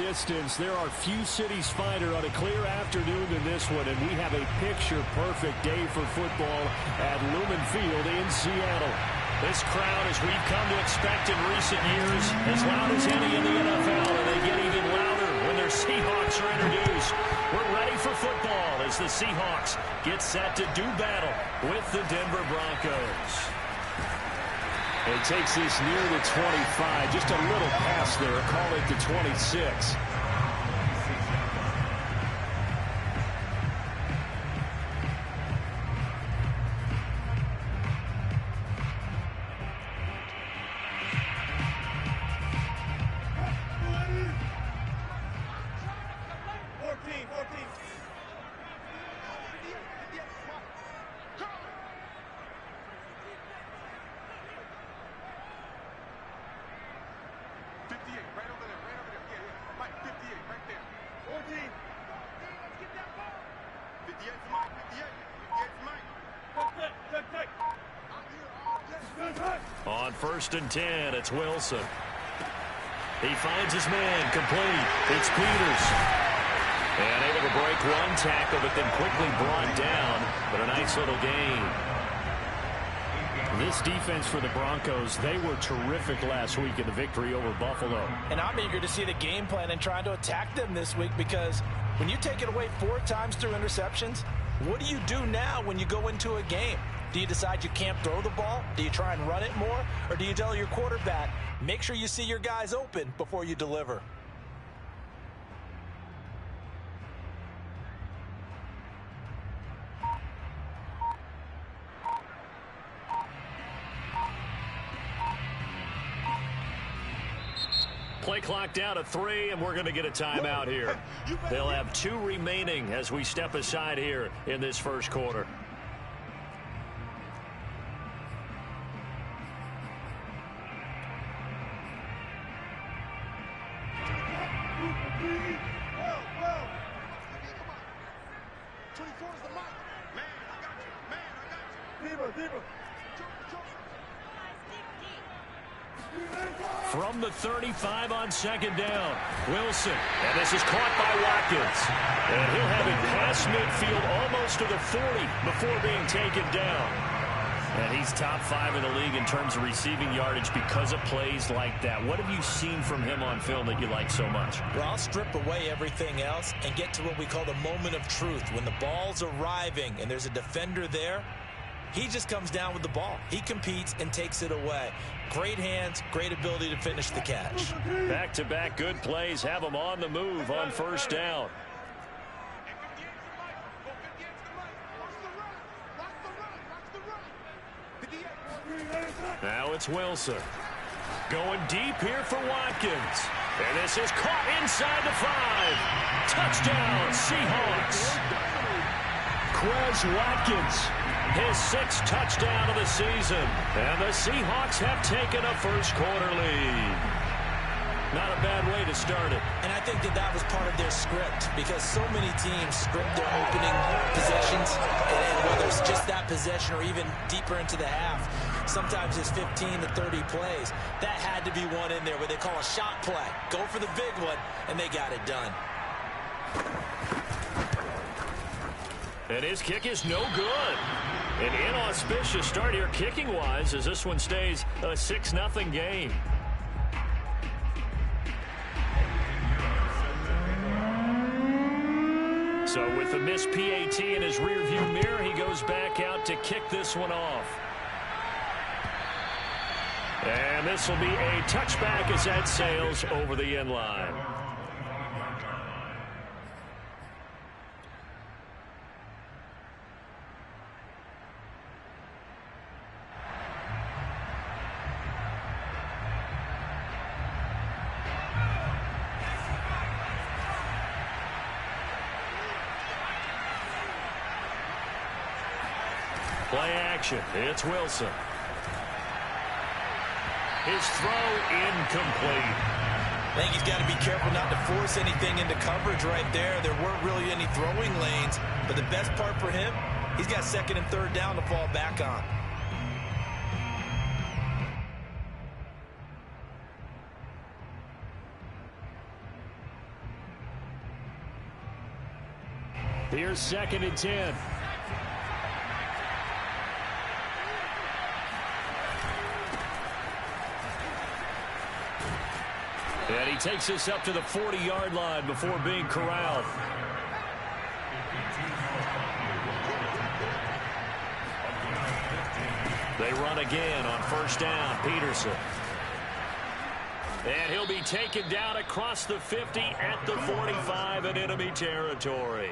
distance, there are few cities finer on a clear afternoon than this one, and we have a picture-perfect day for football at Lumen Field in Seattle. This crowd, as we've come to expect in recent years, as loud as any in the NFL, and they get even louder when their Seahawks are introduced. We're ready for football as the Seahawks get set to do battle with the Denver Broncos. It takes this near the 25, just a little past there, call it the 26. On 1st and 10, it's Wilson. He finds his man, complete. It's Peters. And able to break one tackle, but then quickly brought down. But a nice little gain. This defense for the Broncos, they were terrific last week in the victory over Buffalo. And I'm eager to see the game plan and trying to attack them this week, because when you take it away 4 times through interceptions, what do you do now when you go into a game? Do you decide you can't throw the ball? Do you try and run it more? Or do you tell your quarterback, make sure you see your guys open before you deliver? Play clock down to 3, and we're going to get a timeout here. They'll have 2 remaining as we step aside here in this first quarter. From the 35 on 2nd down, Wilson. And this is caught by Watkins. And he'll have it past midfield almost to the 40 before being taken down. And he's top 5 in the league in terms of receiving yardage because of plays like that. What have you seen from him on film that you like so much? Well, I'll strip away everything else and get to what we call the moment of truth. When the ball's arriving and there's a defender there, he just comes down with the ball. He competes and takes it away. Great hands, great ability to finish the catch. Back-to-back good plays have him on the move on 1st down. Now it's Wilson. Going deep here for Watkins. And this is caught inside the 5. Touchdown, Seahawks. Quez Watkins. His 6th touchdown of the season. And the Seahawks have taken a first quarter lead. Not a bad way to start it. And I think that was part of their script, because so many teams script their opening possessions, and whether it's just that possession or even deeper into the half, sometimes it's 15 to 30 plays. That had to be one in there where they call a shot play. Go for the big one, and they got it done. And his kick is no good. An inauspicious start here kicking-wise as this one stays a 6-0 game. So with the missed PAT in his rearview mirror, he goes back out to kick this one off. And this will be a touchback as that sails over the end line. Play action. It's Wilson. His throw incomplete. I think he's got to be careful not to force anything into coverage right there. There weren't really any throwing lanes, but the best part for him, he's got 2nd and 3rd down to fall back on. Here's 2nd and 10. And he takes this up to the 40-yard line before being corralled. They run again on 1st down. Peterson. And he'll be taken down across the 50 at the 45 in enemy territory.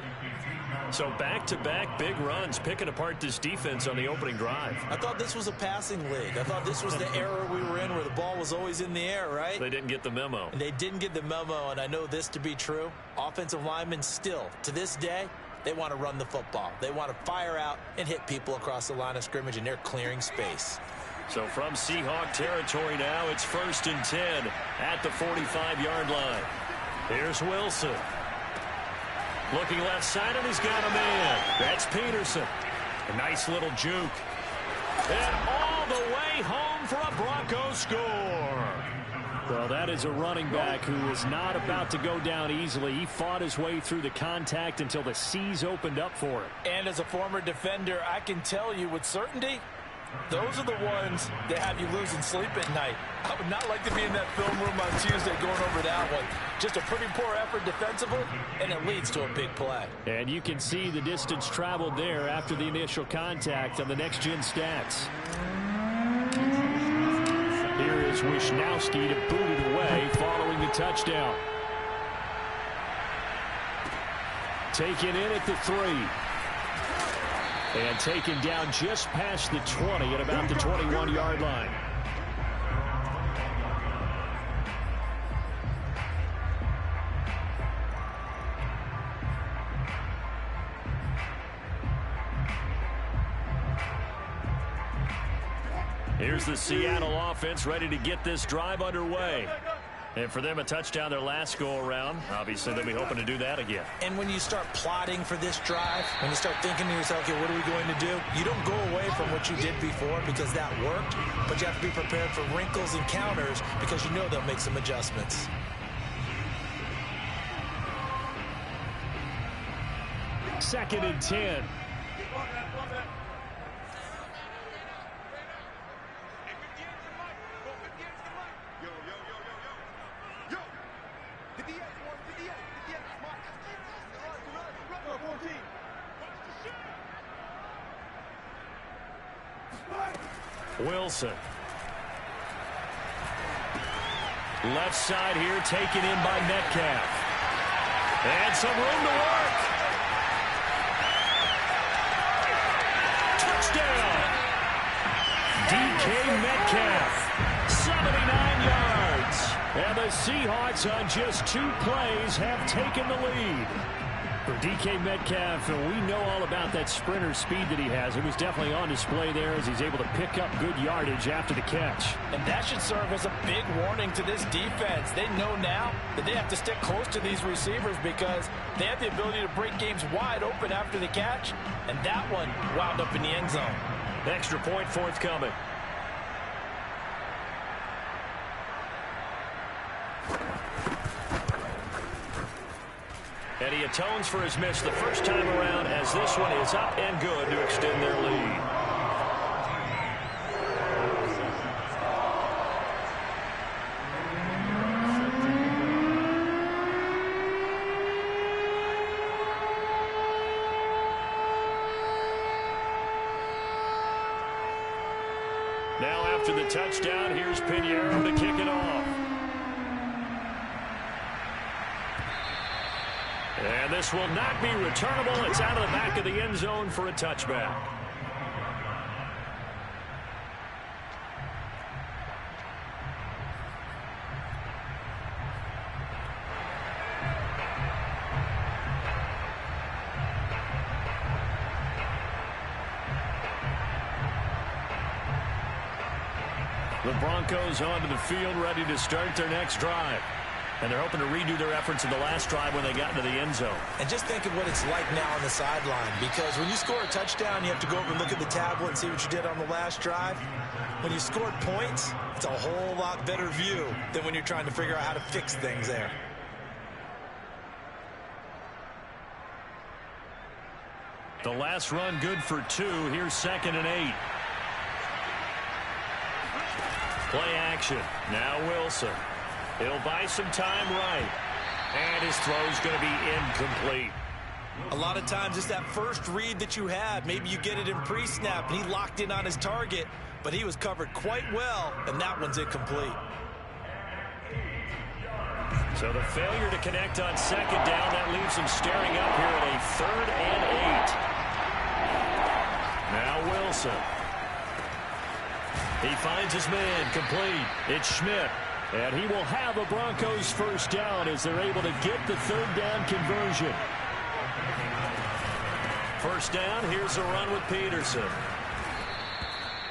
So back-to-back big runs picking apart this defense on the opening drive. I thought this was a passing league. I thought this was the era we were in where the ball was always in the air, right? They didn't get the memo. And they didn't get the memo, and I know this to be true. Offensive linemen still, to this day, they want to run the football. They want to fire out and hit people across the line of scrimmage, and they're clearing space. So from Seahawk territory now, it's 1st and 10 at the 45-yard line. Here's Wilson. Looking left side, and he's got a man. That's Peterson. A nice little juke. And all the way home for a Broncos score. Well, that is a running back who is not about to go down easily. He fought his way through the contact until the seas opened up for him. And as a former defender, I can tell you with certainty, those are the ones that have you losing sleep at night. I would not like to be in that film room on Tuesday going over that one. Just a pretty poor effort defensively, and it leads to a big play. And you can see the distance traveled there after the initial contact on the next-gen stats. Here is Wisnowski to boot it away following the touchdown. Taken in at the 3. And taken down just past the 20 at about the 21-yard line. Here's the Seattle offense ready to get this drive underway. And for them, a touchdown their last go-around. Obviously, they'll be hoping to do that again. And when you start plotting for this drive, when you start thinking to yourself, okay, what are we going to do? You don't go away from what you did before because that worked, but you have to be prepared for wrinkles and counters because you know they'll make some adjustments. Second and 10. Wilson. Left side here taken in by Metcalf. And some room to work. Touchdown. DK Metcalf. 79 yards. And the Seahawks on just 2 plays have taken the lead. For DK Metcalf, we know all about that sprinter speed that he has. It was definitely on display there as he's able to pick up good yardage after the catch. And that should serve as a big warning to this defense. They know now that they have to stick close to these receivers because they have the ability to break games wide open after the catch. And that one wound up in the end zone. Extra point forthcoming. And he atones for his miss the first time around as this one is up and good to extend their lead. Now after the touchdown, here's Pinheiro to kick it off. And this will not be returnable. It's out of the back of the end zone for a touchback. The Broncos onto the field ready to start their next drive. And they're hoping to redo their efforts in the last drive when they got into the end zone. And just think of what it's like now on the sideline. Because when you score a touchdown, you have to go over and look at the tablet and see what you did on the last drive. When you scored points, it's a whole lot better view than when you're trying to figure out how to fix things there. The last run good for 2. Here's 2nd and 8. Play action. Now Wilson. He'll buy some time right. And his throw's going to be incomplete. A lot of times it's that first read that you have. Maybe you get it in pre-snap, and he locked in on his target, but he was covered quite well, and that one's incomplete. So the failure to connect on 2nd down, that leaves him staring up here at a 3rd and 8. Now Wilson. He finds his man complete. It's Schmidt. And he will have a Broncos first down as they're able to get the 3rd down conversion. First down, here's a run with Peterson.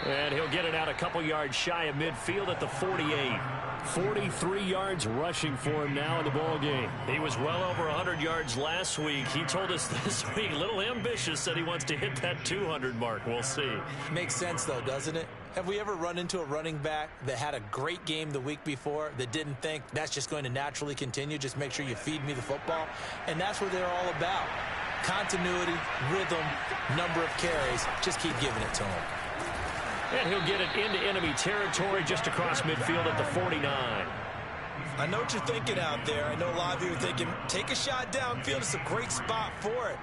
And he'll get it out a couple yards shy of midfield at the 48. 43 yards rushing for him now in the ball game. He was well over 100 yards last week. He told us this week, a little ambitious, said he wants to hit that 200 mark. We'll see. Makes sense, though, doesn't it? Have we ever run into a running back that had a great game the week before that didn't think that's just going to naturally continue? Just make sure you feed me the football. And that's what they're all about. Continuity, rhythm, number of carries. Just keep giving it to him. And he'll get it into enemy territory just across midfield at the 49. I know what you're thinking out there. I know a lot of you are thinking, take a shot downfield. It's a great spot for it.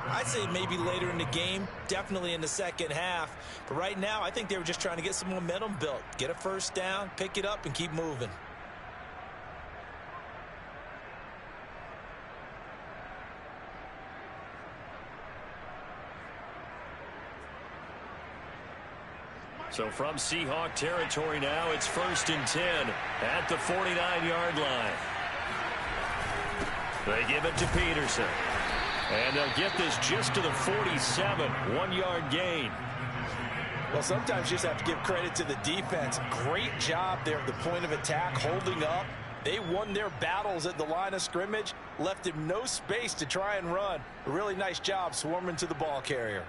I'd say maybe later in the game, definitely in the second half. But right now, I think they were just trying to get some momentum built. Get a first down, pick it up, and keep moving. So from Seahawk territory now, it's 1st and 10 at the 49-yard line. They give it to Peterson. And they'll get this just to the 47, 1-yard gain. Well, sometimes you just have to give credit to the defense. Great job there at the point of attack, holding up. They won their battles at the line of scrimmage, left him no space to try and run. A really nice job swarming to the ball carrier.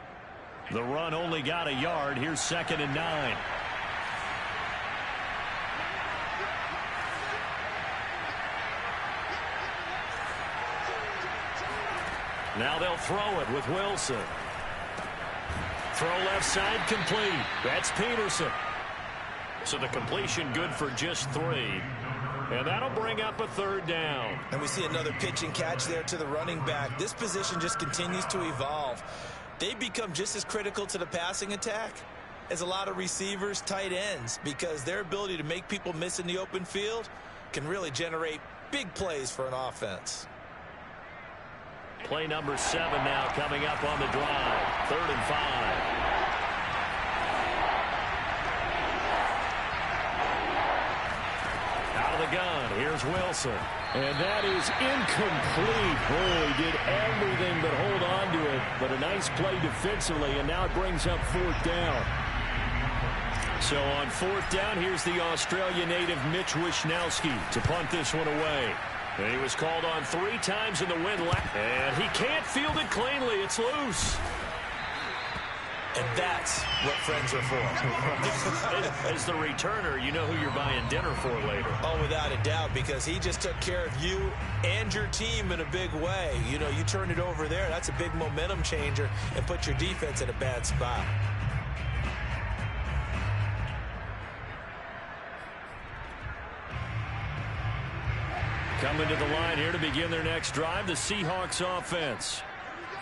The run only got a yard. Here's 2nd and 9. Now they'll throw it with Wilson. Throw left side complete. That's Peterson. So the completion good for just 3. And that'll bring up a 3rd down. And we see another pitch and catch there to the running back. This position just continues to evolve. They become just as critical to the passing attack as a lot of receivers, tight ends, because their ability to make people miss in the open field can really generate big plays for an offense. Play number 7 now coming up on the drive. 3rd and 5. Out of the gun, here's Wilson. And that is incomplete. Boy, he did everything but hold on to it. But a nice play defensively, and now it brings up 4th down. So on 4th down, here's the Australia native Mitch Wishnowski to punt this one away. And he was called on 3 times in the win. And he can't field it cleanly. It's loose. And that's what friends are for. As the returner, you know who you're buying dinner for later. Oh, without a doubt, because he just took care of you and your team in a big way. You know, you turn it over there, that's a big momentum changer, and put your defense in a bad spot. Coming to the line here to begin their next drive, the Seahawks offense.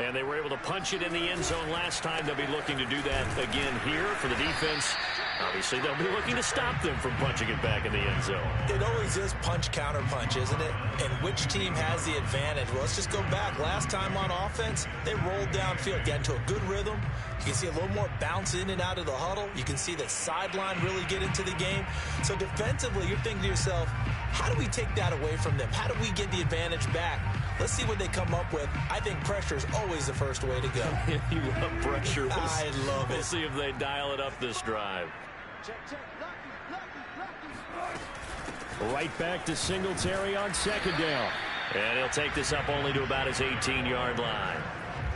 And they were able to punch it in the end zone last time. They'll be looking to do that again here for the defense. Obviously, they'll be looking to stop them from punching it back in the end zone. It always is punch-counter-punch, isn't it? And which team has the advantage? Well, let's just go back. Last time on offense, they rolled downfield, got into a good rhythm. You can see a little more bounce in and out of the huddle. You can see the sideline really get into the game. So defensively, you're thinking to yourself, how do we take that away from them? How do we get the advantage back? Let's see what they come up with. I think pressure is always the first way to go. You love pressure. I love it. We'll see if they dial it up this drive. Right back to Singletary on 2nd down. And he'll take this up only to about his 18-yard line.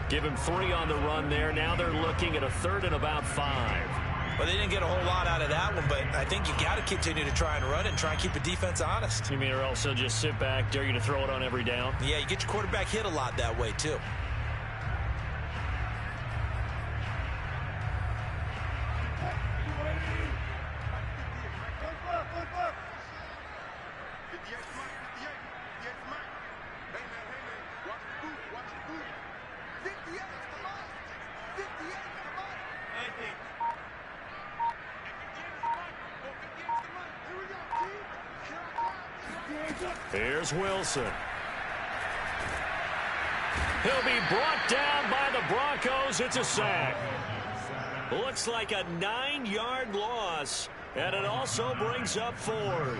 Give him 3 on the run there. Now they're looking at a 3rd and about 5. Well, they didn't get a whole lot out of that one, but I think you got to continue to try and run it and try and keep the defense honest. You mean or else they'll just sit back, dare you to throw it on every down? Yeah, you get your quarterback hit a lot that way, too. Here's Wilson. He'll be brought down by the Broncos. It's a sack. Looks like a 9-yard loss, and it also brings up 4th.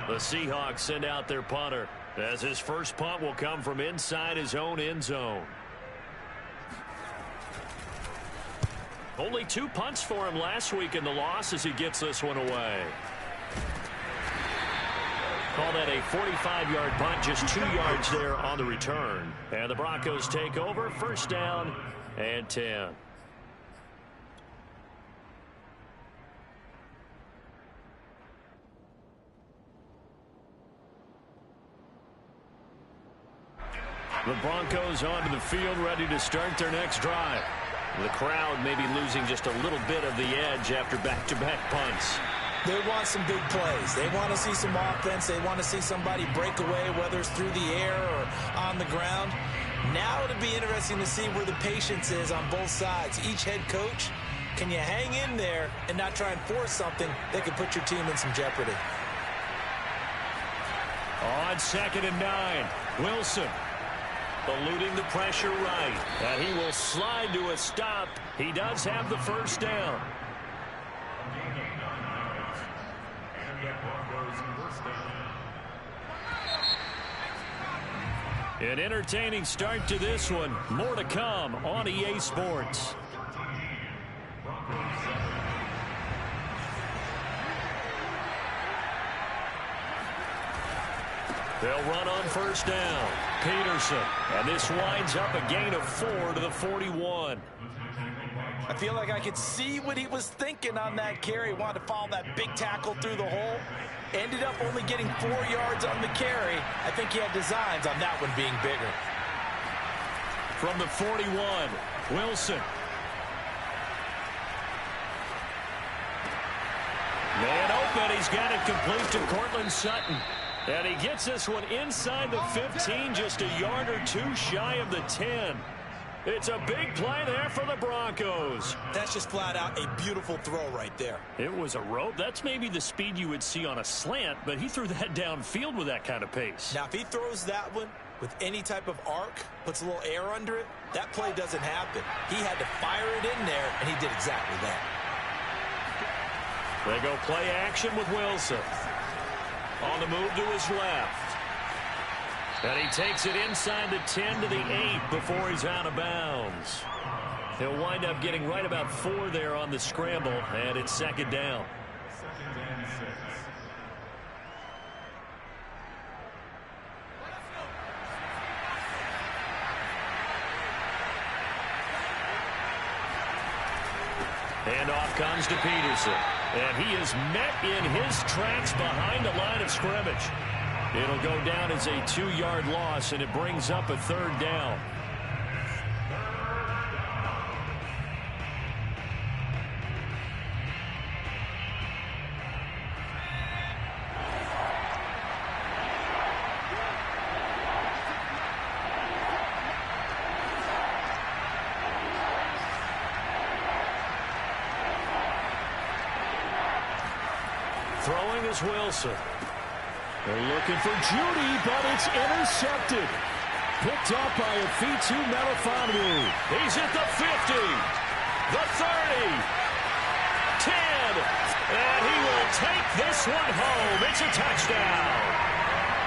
The Seahawks send out their punter, as his first punt will come from inside his own end zone. Only 2 punts for him last week in the loss as he gets this one away. Call that a 45-yard punt, just 2 yards there on the return. And the Broncos take over, first down and 10. The Broncos onto the field, ready to start their next drive. The crowd may be losing just a little bit of the edge after back-to-back punts. They want some big plays. They want to see some offense. They want to see somebody break away, whether it's through the air or on the ground. Now it'll be interesting to see where the patience is on both sides. Each head coach, can you hang in there and not try and force something that could put your team in some jeopardy? On 2nd and 9, Wilson eluding the pressure right. And he will slide to a stop. He does have the first down. An entertaining start to this one. More to come on EA Sports. They'll run on first down. Peterson. And this winds up a gain of 4 to the 41. I feel like I could see what he was thinking on that carry. He wanted to follow that big tackle through the hole. Ended up only getting 4 yards on the carry. I think he had designs on that one being bigger. From the 41, Wilson. Man open. He's got it complete to Cortland Sutton. And he gets this one inside the 15, just a yard or 2 shy of the 10. It's a big play there for the Broncos. That's just flat out a beautiful throw right there. It was a rope. That's maybe the speed you would see on a slant, but he threw that downfield with that kind of pace. Now, if he throws that one with any type of arc, puts a little air under it, that play doesn't happen. He had to fire it in there, and he did exactly that. They go play action with Wilson. On the move to his left. And he takes it inside the 10 to the 8 before he's out of bounds. He'll wind up getting right about 4 there on the scramble, and it's 2nd down. Handoff comes to Peterson. And he is met in his tracks behind the line of scrimmage. It'll go down as a 2-yard loss, and it brings up a 3rd down. Throwing is Wilson. They're looking for Judy, but it's intercepted. Picked up by a Fitu Melifonwu. He's at the 50, the 30, 10, and he will take this one home. It's a touchdown.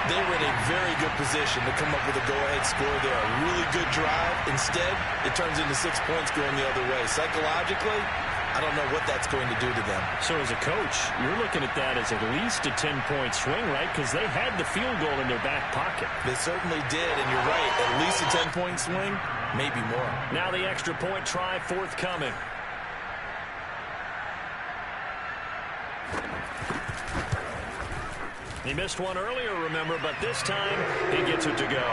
They were in a very good position to come up with a go-ahead score there. A really good drive. Instead, it turns into 6 points going the other way. Psychologically, I don't know what that's going to do to them. So as a coach, you're looking at that as at least a 10-point swing, right? Because they had the field goal in their back pocket. They certainly did, and you're right. At least a 10-point swing, maybe more. Now the extra point try forthcoming. He missed one earlier, remember, but this time he gets it to go.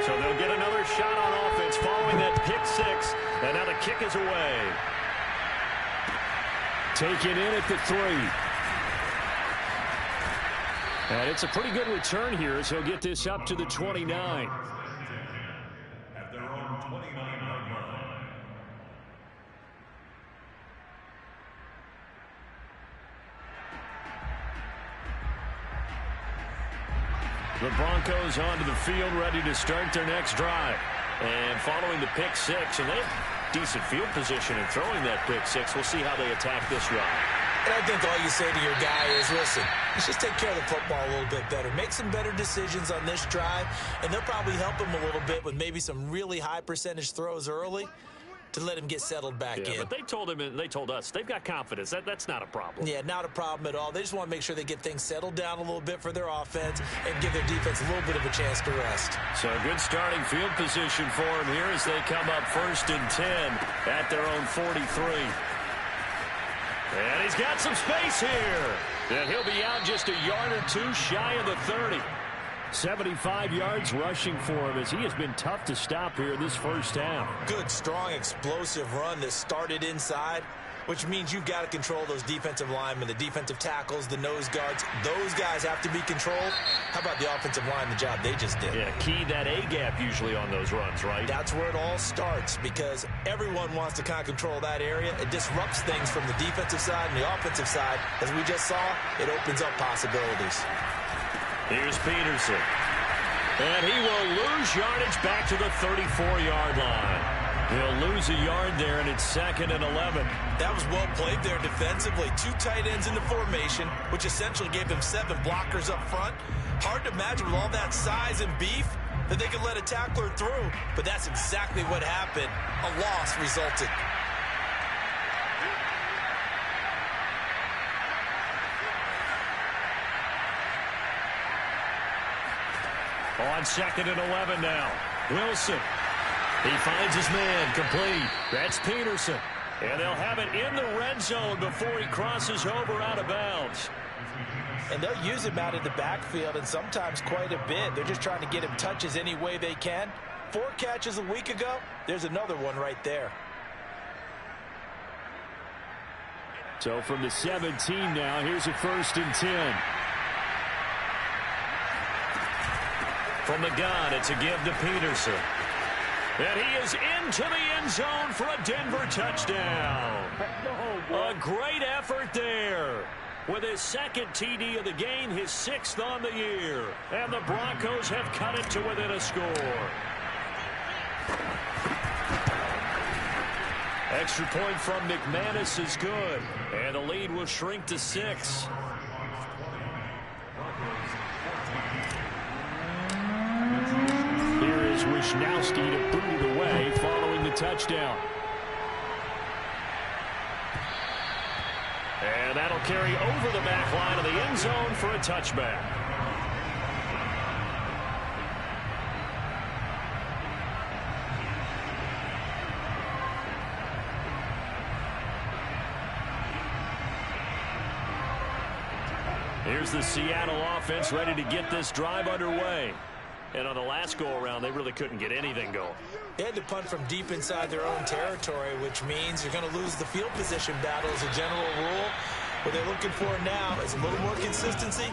So they'll get another shot on offense following that pick 6, and now the kick is away. Taken in at the 3. And it's a pretty good return here as he'll get this up to the 29. The Broncos onto the field, ready to start their next drive. And following the pick six, and they have decent field position in throwing that pick six. We'll see how they attack this drive. And I think all you say to your guy is, listen, let's just take care of the football a little bit better. Make some better decisions on this drive, and they'll probably help him a little bit with maybe some really high percentage throws early to let him get settled back in. But they told him, and they told us, they've got confidence. That's not a problem. Yeah, not a problem at all. They just want to make sure they get things settled down a little bit for their offense and give their defense a little bit of a chance to rest. So good starting field position for him here as they come up 1st and 10 at their own 43. And he's got some space here. And he'll be out just a yard or two shy of the 30. 75 yards rushing for him as he has been tough to stop here this first half. Good, strong, explosive run that started inside, which means you've got to control those defensive linemen, the defensive tackles, the nose guards. Those guys have to be controlled. How about the offensive line, the job they just did? Yeah, key that A-gap usually on those runs, right? That's where it all starts because everyone wants to kind of control that area. It disrupts things from the defensive side and the offensive side. As we just saw, it opens up possibilities. Here's Peterson. And he will lose yardage back to the 34-yard line. He'll lose a yard there, and it's 2nd and 11. That was well played there defensively. 2 tight ends in the formation, which essentially gave them 7 blockers up front. Hard to imagine with all that size and beef that they could let a tackler through, but that's exactly what happened. A loss resulted. On 2nd and 11 now. Wilson. He finds his man complete. That's Peterson. And they'll have it in the red zone before he crosses over out of bounds. And they'll use him out in the backfield and sometimes quite a bit. They're just trying to get him touches any way they can. 4 catches a week ago. There's another one right there. So from the 17 now, here's a 1st and 10. From the gun, it's a give to Peterson. And he is into the end zone for a Denver touchdown. A great effort there. With his 2nd TD of the game, his 6th on the year. And the Broncos have cut it to within a score. Extra point from McManus is good. And the lead will shrink to 6. Here is Wisnowski to boot it away following the touchdown. And that'll carry over the back line of the end zone for a touchback. Here's the Seattle offense ready to get this drive underway. And on the last go-around, they really couldn't get anything going. They had to punt from deep inside their own territory, which means you're going to lose the field position battle as a general rule. What they're looking for now is a little more consistency,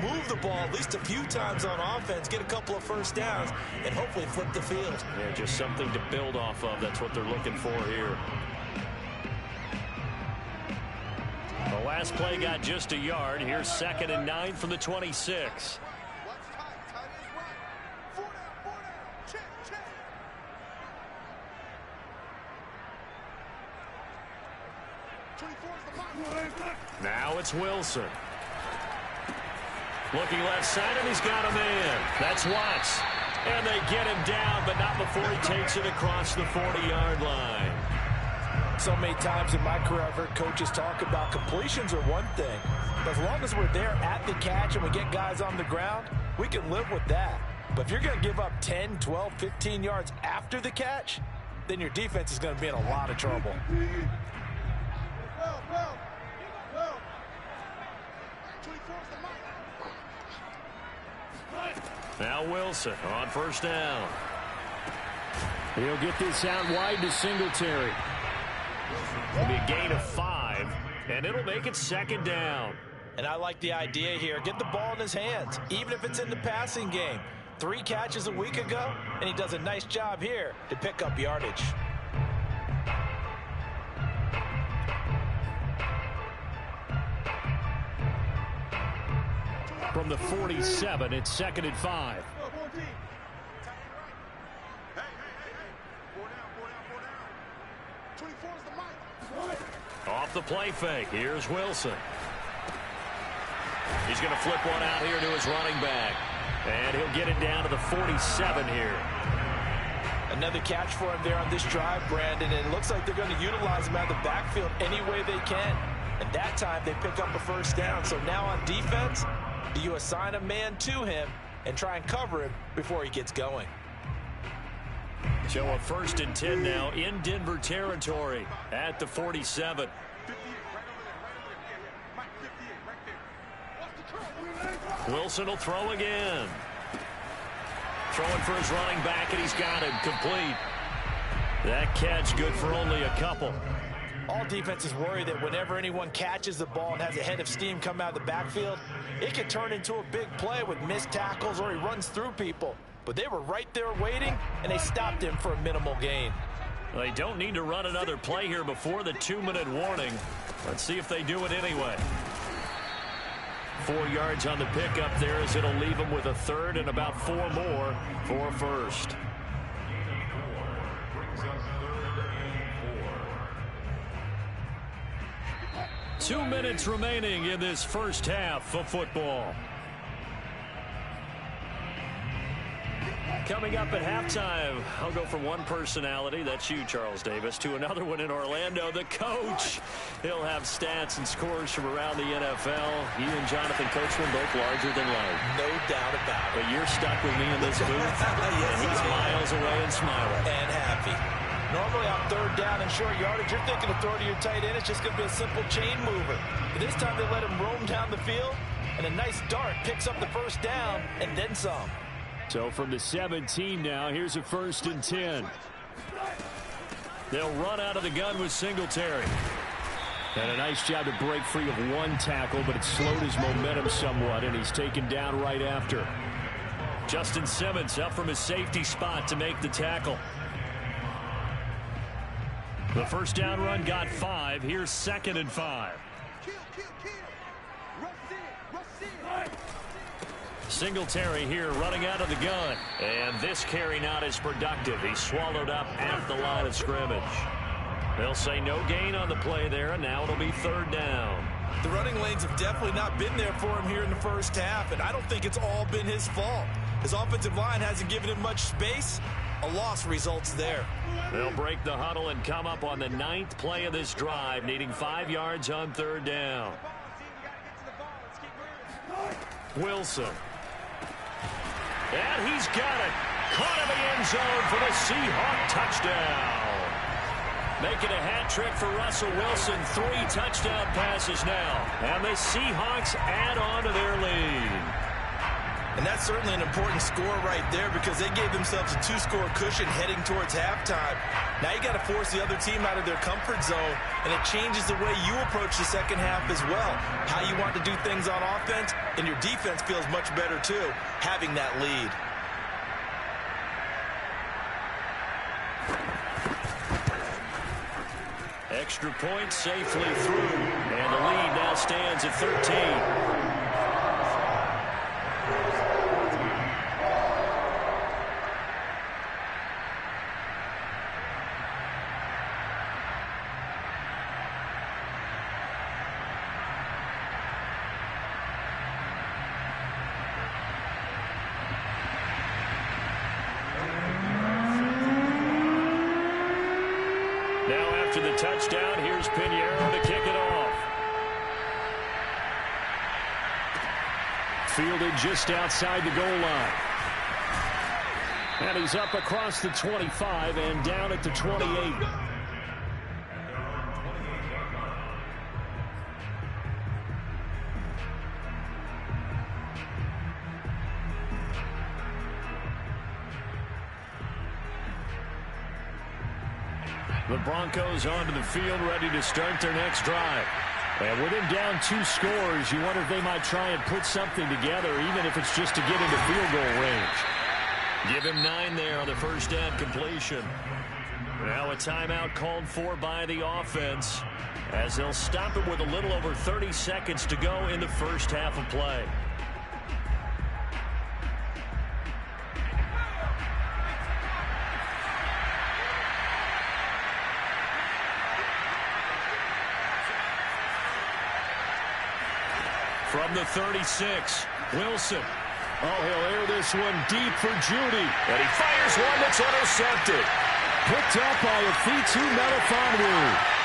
move the ball at least a few times on offense, get a couple of first downs, and hopefully flip the field. Yeah, just something to build off of. That's what they're looking for here. The last play got just a yard. Here's 2nd and 9 from the 26. Now it's Wilson. Looking left side, and he's got a man. That's Watts. And they get him down, but not before he takes it across the 40-yard line. So many times in my career, I've heard coaches talk about completions are one thing. But as long as we're there at the catch and we get guys on the ground, we can live with that. But if you're going to give up 10, 12, 15 yards after the catch, then your defense is going to be in a lot of trouble. Now Wilson on 1st down. He'll get this out wide to Singletary. It'll be a gain of 5, and it'll make it 2nd down. And I like the idea here. Get the ball in his hands, even if it's in the passing game. 3 catches a week ago, and he does a nice job here to pick up yardage. from the 47. It's 2nd and 5. Off the play fake. Here's Wilson. He's going to flip one out here to his running back. And he'll get it down to the 47 here. Another catch for him there on this drive, Brandon. And it looks like they're going to utilize him out of the backfield any way they can. And that time they pick up a first down. So now on defense, do you assign a man to him and try and cover him before he gets going? So a 1st and 10 now in Denver territory at the 47. Wilson will throw again. Throwing for his running back, and he's got him complete. That catch good for only a couple. All defenses worry that whenever anyone catches the ball and has a head of steam come out of the backfield, it can turn into a big play with missed tackles or he runs through people. But they were right there waiting, and they stopped him for a minimal gain. They don't need to run another play here before the 2-minute warning. Let's see if they do it anyway. 4 yards on the pickup there as it'll leave them with a 3rd and about 4 more for a 1st. Two minutes remaining in this first half of football. Coming up at halftime, I'll go from one personality, that's you, Charles Davis, to another one in Orlando, the coach. He'll have stats and scores from around the NFL. He and Jonathan Coachman both larger than life. No doubt about it. But you're stuck with me in this booth, yes, and he's miles away and smiling. And happy. Normally on 3rd down and short yardage, you're thinking of throwing to your tight end. It's just going to be a simple chain mover. But this time they let him roam down the field, and a nice dart picks up the first down and then some. So from the 17 now, here's a 1st and 10. They'll run out of the gun with Singletary. And a nice job to break free of one tackle, but it slowed his momentum somewhat, and he's taken down right after. Justin Simmons up from his safety spot to make the tackle. The first down run got 5. Here's 2nd and 5. Singletary here running out of the gun. And this carry not as productive. He's swallowed up at the line of scrimmage. They'll say no gain on the play there, and now it'll be 3rd down. The running lanes have definitely not been there for him here in the first half, and I don't think it's all been his fault. His offensive line hasn't given him much space. A loss results there. They'll break the huddle and come up on the 9th play of this drive, needing 5 yards on 3rd down. Wilson. And he's got it. Caught in the end zone for the Seahawk touchdown. Making a hat trick for Russell Wilson. 3 touchdown passes now. And the Seahawks add on to their lead. And that's certainly an important score right there because they gave themselves a 2-score cushion heading towards halftime. Now you got to force the other team out of their comfort zone, and it changes the way you approach the second half as well. How you want to do things on offense, and your defense feels much better too, having that lead. Extra point safely through, and the lead now stands at 13. The touchdown, here's Pinheiro to kick it off. Fielded just outside the goal line. And he's up across the 25 and down at the 28. The Broncos onto the field, ready to start their next drive. And with him down 2 scores, you wonder if they might try and put something together, even if it's just to get into field goal range. Give him 9 there on the first down completion. Now a timeout called for by the offense, as they'll stop it with a little over 30 seconds to go in the first half of play. From the 36, Wilson. Oh, he'll air this one deep for Judy. And he fires one that's intercepted. Picked up by Afitu Melifonwu.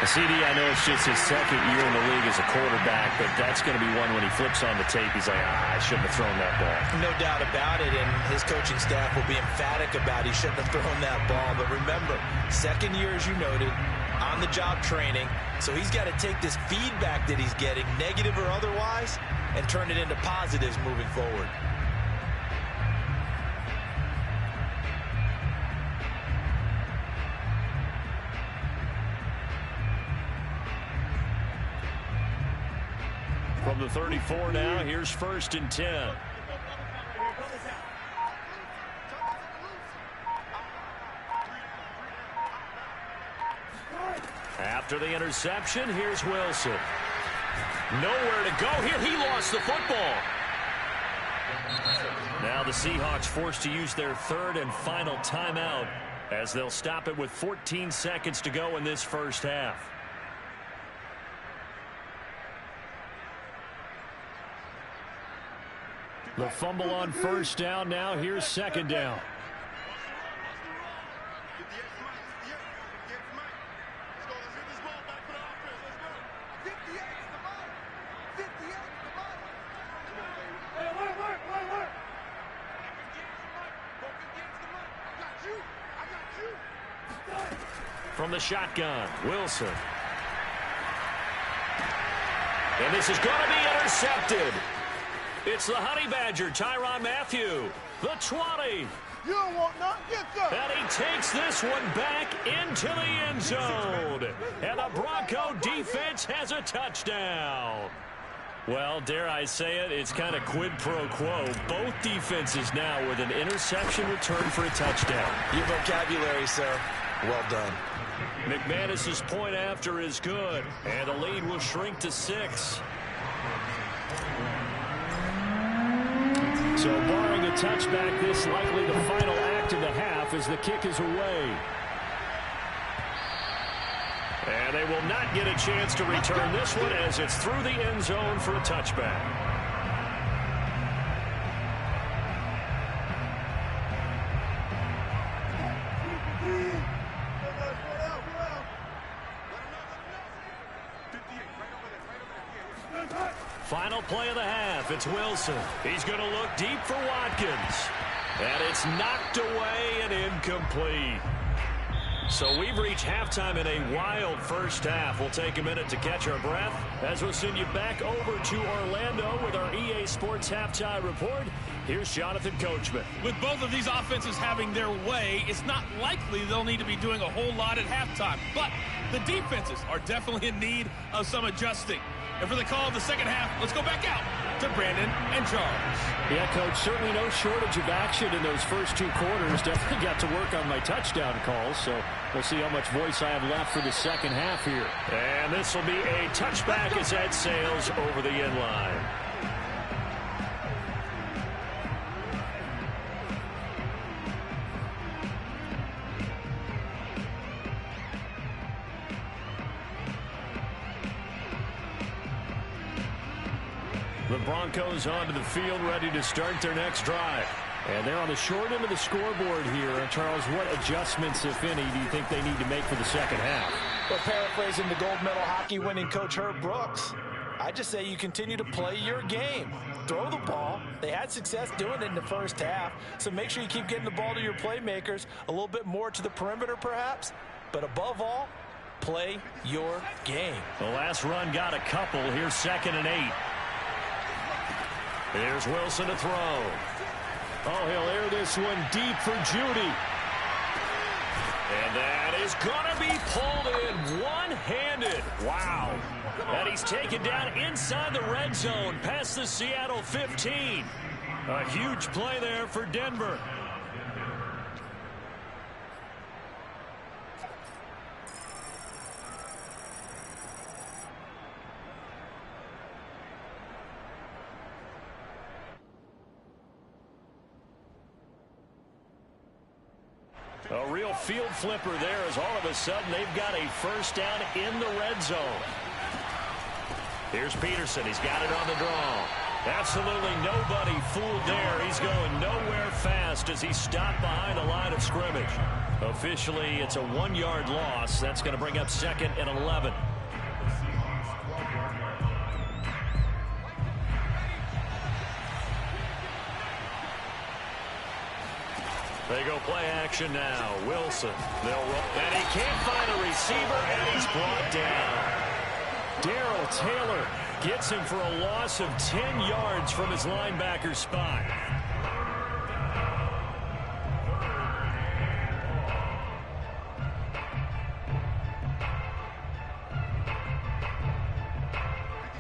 CD, I know it's just his second year in the league as a quarterback, but that's going to be one when he flips on the tape. He's like, I shouldn't have thrown that ball. No doubt about it, and his coaching staff will be emphatic about he shouldn't have thrown that ball. But remember, second year, as you noted, on-the-job training, so he's got to take this feedback that he's getting, negative or otherwise, and turn it into positives moving forward. From the 34 now, here's 1st and 10. After the interception, here's Wilson. Nowhere to go here. He lost the football. Now the Seahawks forced to use their 3rd and final timeout as they'll stop it with 14 seconds to go in this first half. The fumble on 1st down. Now here's 2nd down. From the shotgun, Wilson. And this is going to be intercepted. It's the Honey Badger, Tyrann Mathieu, the 20. You don't want nothing, get that. And he takes this one back into the end zone. And the Bronco defense has a touchdown. Well, dare I say it, it's kind of quid pro quo. Both defenses now with an interception return for a touchdown. Your vocabulary, sir. Well done. McManus's point after is good. And the lead will shrink to 6. So barring a touchback, this likely the final act of the half as the kick is away. And they will not get a chance to return this one as it's through the end zone for a touchback. Final play of the half. It's Wilson. He's going to look deep for Watkins. And it's knocked away and incomplete. So we've reached halftime in a wild first half. We'll take a minute to catch our breath as we'll send you back over to Orlando with our EA Sports Halftime Report. Here's Jonathan Coachman. With both of these offenses having their way, it's not likely they'll need to be doing a whole lot at halftime. But the defenses are definitely in need of some adjusting. And for the call of the second half, let's go back out to Brandon and Charles. Yeah, Coach, certainly no shortage of action in those first 2 quarters. Definitely got to work on my touchdown calls, so we'll see how much voice I have left for the second half here. And this will be a touchback as that sails over the end line. The Broncos onto the field, ready to start their next drive. And they're on the short end of the scoreboard here. Charles, what adjustments, if any, do you think they need to make for the second half? Well, paraphrasing the gold medal hockey winning coach Herb Brooks, I just say you continue to play your game. Throw the ball. They had success doing it in the first half, so make sure you keep getting the ball to your playmakers, a little bit more to the perimeter perhaps, but above all, play your game. The last run got a couple. Here's 2nd and 8. Here's Wilson to throw. Oh, he'll air this one deep for Judy. And that is going to be pulled in one-handed. Wow. And he's taken down inside the red zone past the Seattle 15. A huge play there for Denver. A real field flipper there as all of a sudden they've got a first down in the red zone. Here's Peterson. He's got it on the draw. Absolutely nobody fooled there. He's going nowhere fast as he stopped behind the line of scrimmage. Officially, it's a 1-yard loss. That's going to bring up 2nd and 11. They go play action now. Wilson. They'll roll. And he can't find a receiver, and he's brought down. Darrell Taylor gets him for a loss of 10 yards from his linebacker spot.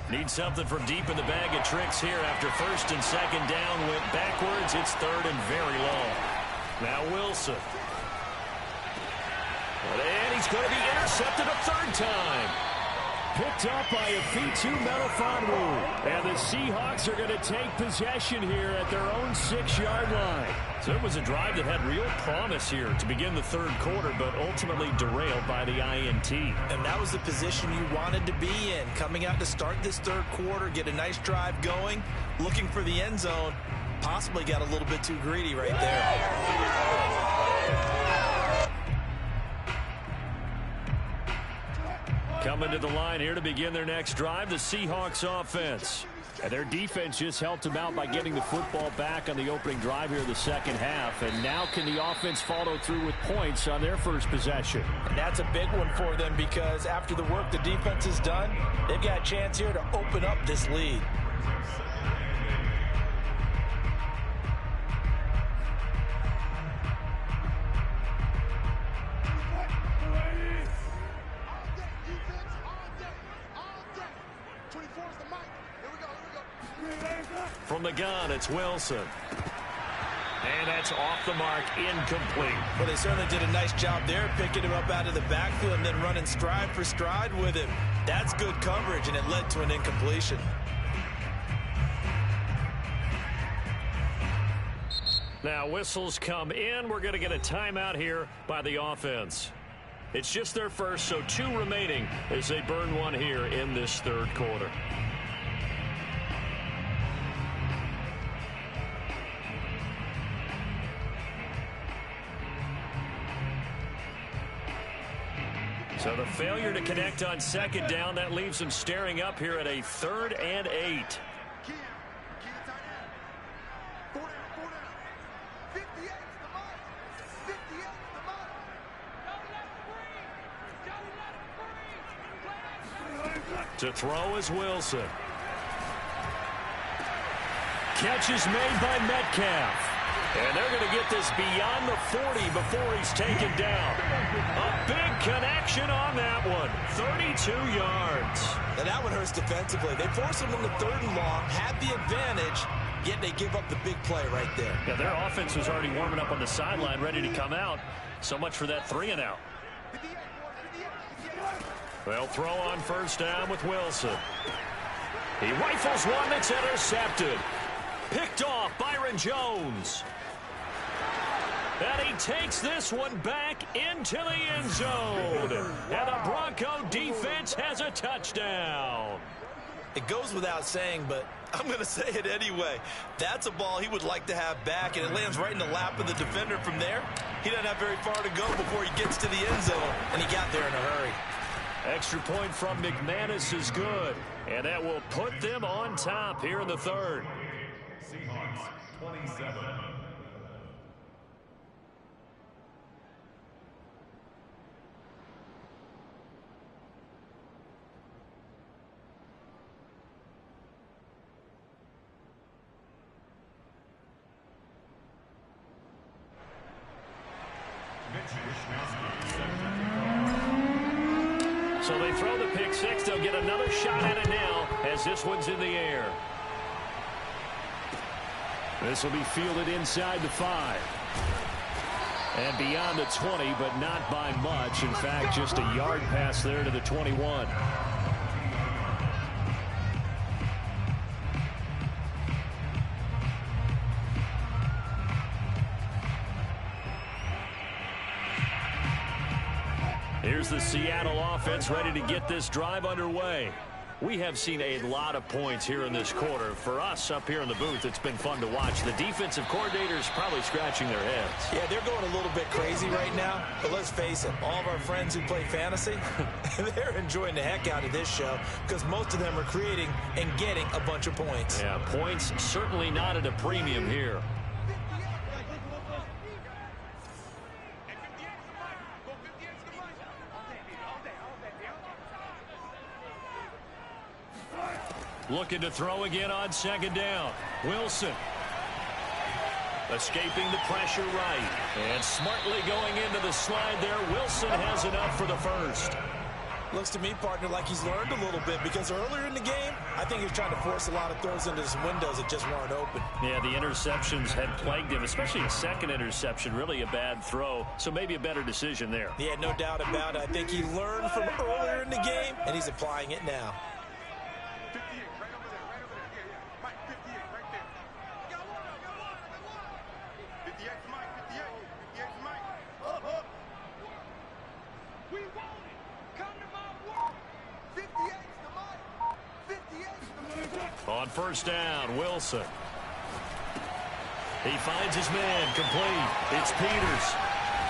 Need something from deep in the bag of tricks here after 1st and 2nd down. Went backwards. It's 3rd and very long. Now Wilson. And he's going to be intercepted a 3rd time. Picked up by a Fitu Melifonwu. And the Seahawks are going to take possession here at their own 6-yard line. So it was a drive that had real promise here to begin the 3rd quarter, but ultimately derailed by the INT. And that was the position you wanted to be in. Coming out to start this 3rd quarter, get a nice drive going, looking for the end zone. Possibly got a little bit too greedy right there. Coming to the line here to begin their next drive, the Seahawks offense. And their defense just helped them out by getting the football back on the opening drive here in the 2nd half. And now can the offense follow through with points on their first possession? And that's a big one for them because after the work the defense has done, they've got a chance here to open up this lead. From the gun, it's Wilson. And that's off the mark, incomplete. Well, they certainly did a nice job there, picking him up out of the backfield and then running stride for stride with him. That's good coverage, and it led to an incompletion. Now whistles come in. We're going to get a timeout here by the offense. It's just their first, so 2 remaining as they burn one here in this 3rd quarter. So the failure to connect on 2nd down, that leaves them staring up here at a 3rd and 8. To throw is Wilson. Catch is made by Metcalf. And they're going to get this beyond the 40 before he's taken down. A big connection on that one. 32 yards. And that one hurts defensively. They forced him into 3rd and long, had the advantage, yet they give up the big play right there. Yeah, their offense was already warming up on the sideline, ready to come out. So much for that 3-and-out. They'll throw on 1st down with Wilson. He rifles one that's intercepted. Picked off Byron Jones. And he takes this one back into the end zone. And the Bronco defense has a touchdown. It goes without saying, but I'm going to say it anyway. That's a ball he would like to have back, and it lands right in the lap of the defender from there. He doesn't have very far to go before he gets to the end zone, and he got there in a hurry. Extra point from McManus is good, and that will put them on top here in the 3rd. Seahawks 27. So they throw the pick 6. They'll get another shot at it now as this one's in the air. This will be fielded inside the 5. And beyond the 20, but not by much. In fact, just a yard pass there to the 21. Here's the Seattle offense ready to get this drive underway. We have seen a lot of points here in this quarter. For us up here in the booth, it's been fun to watch. The defensive coordinators probably scratching their heads. Yeah, they're going a little bit crazy right now. But let's face it, all of our friends who play fantasy, they're enjoying the heck out of this show because most of them are creating and getting a bunch of points. Yeah, points certainly not at a premium here. Looking to throw again on second down. Wilson. Escaping the pressure right. And smartly going into the slide there. Wilson has enough for the first. Looks to me, partner, like he's learned a little bit because earlier in the game, I think he was trying to force a lot of throws into some windows that just weren't open. Yeah, the interceptions had plagued him, especially a second interception, really a bad throw. So maybe a better decision there. Yeah, no doubt about it. I think he learned from earlier in the game, and he's applying it now. On first down, Wilson. He finds his man, complete. It's Peters.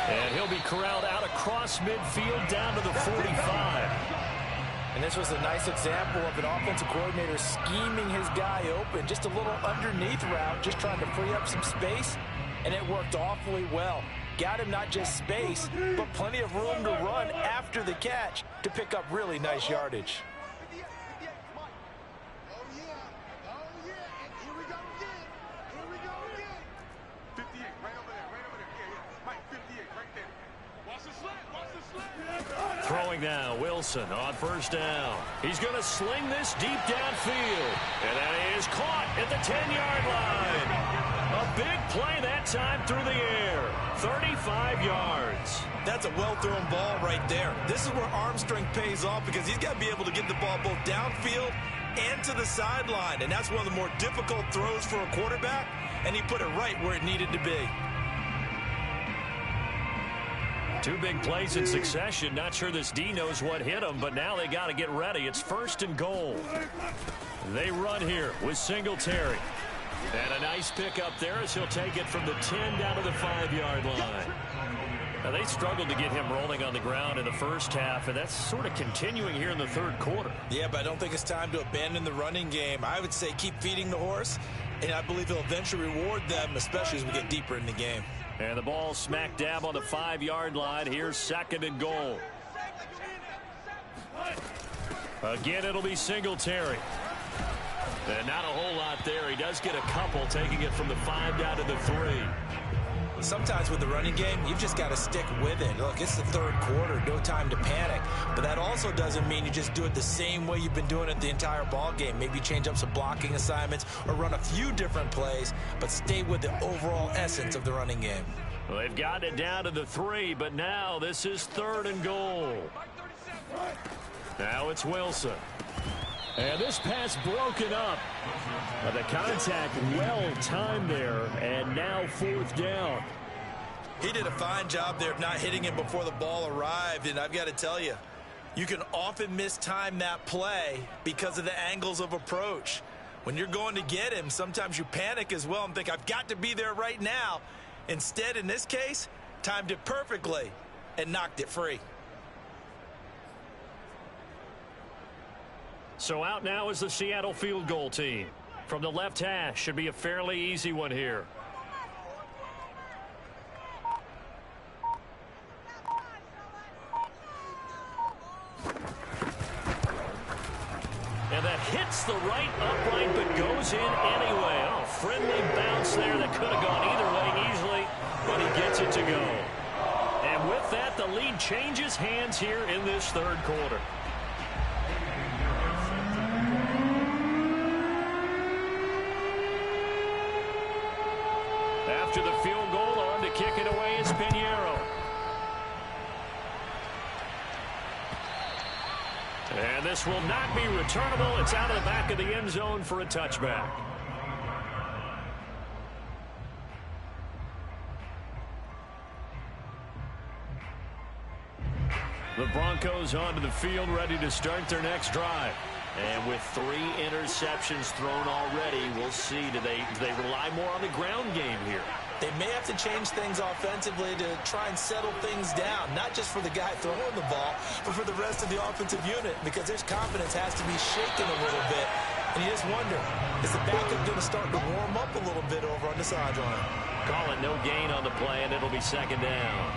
And he'll be corralled out across midfield down to the 45. And this was a nice example of an offensive coordinator scheming his guy open. Just a little underneath route, just trying to free up some space. And it worked awfully well. Got him not just space, but plenty of room to run after the catch to pick up really nice yardage. Throwing now, Wilson on first down. He's going to sling this deep downfield. And that is caught at the 10-yard line. A big play that time through the air. 35 yards. That's a well-thrown ball right there. This is where arm strength pays off because he's got to be able to get the ball both downfield and to the sideline. And that's one of the more difficult throws for a quarterback. And he put it right where it needed to be. Two big plays in succession. Not sure this D knows what hit him, but now they got to get ready. It's first and goal. They run here with Singletary. And a nice pickup there as he'll take it from the 10 down to the 5-yard line. Now, they struggled to get him rolling on the ground in the first half, and that's sort of continuing here in the third quarter. Yeah, but I don't think it's time to abandon the running game. I would say keep feeding the horse, and I believe he'll eventually reward them, especially as we get deeper in the game. And the ball smack dab on the 5-yard line. Here's second and goal. Again, it'll be Singletary. And not a whole lot there. He does get a couple, taking it from the 5 down to the 3. Sometimes with the running game, you've just got to stick with it. Look, it's the third quarter, no time to panic. But that also doesn't mean you just do it the same way you've been doing it the entire ball game. Maybe change up some blocking assignments or run a few different plays, but stay with the overall essence of the running game. Well, they've got it down to the 3, but now this is third and goal. Now it's Wilson. And this pass broken up. The contact well timed there, and now fourth down. He did a fine job there of not hitting him before the ball arrived, and I've got to tell you, you can often mistime that play because of the angles of approach. When you're going to get him, sometimes you panic as well and think, I've got to be there right now. Instead, in this case, timed it perfectly and knocked it free. So out now is the Seattle field goal team. From the left hash, should be a fairly easy one here. And that hits the right upright but goes in anyway. Oh, friendly bounce there that could have gone either way easily, but he gets it to go. And with that, the lead changes hands here in this third quarter. After the field goal, on to kick it away is Pinheiro. And this will not be returnable. It's out of the back of the end zone for a touchback. The Broncos onto the field, ready to start their next drive. And with 3 interceptions thrown already, we'll see. Do they rely more on the ground game here? They may have to change things offensively to try and settle things down, not just for the guy throwing the ball, but for the rest of the offensive unit, because their confidence has to be shaken a little bit. And you just wonder, is the backup going to start to warm up a little bit over on the sideline? Call it no gain on the play, and it'll be 2nd down.